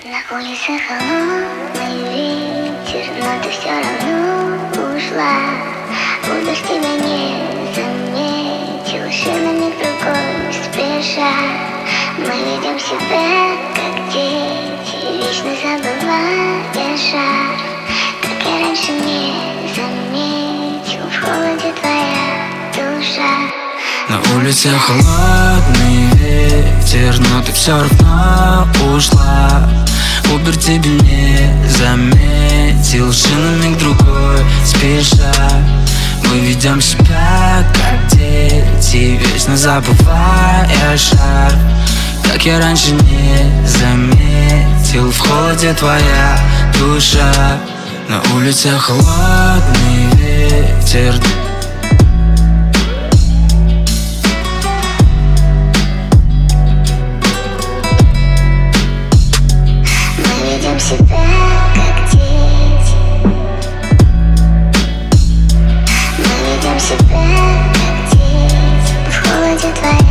На улице холодный ветер, но ты все равно ушла. Убер тебя не заметил, шинами к другой спеша. Мы ведем себя как дети, вечно забывая шар. Как я раньше не заметил, в холоде твоя душа. На улице холодный ветер, но ты все равно ушла. Убер тебя не заметил, шинами к другой спеша. Мы ведем себя как дети, вечно забывая шар. Как я раньше не заметил, в холоде твоя душа. На улице холодный ветер. Себя как дети, мы ведем себя как дети, в холоде твоя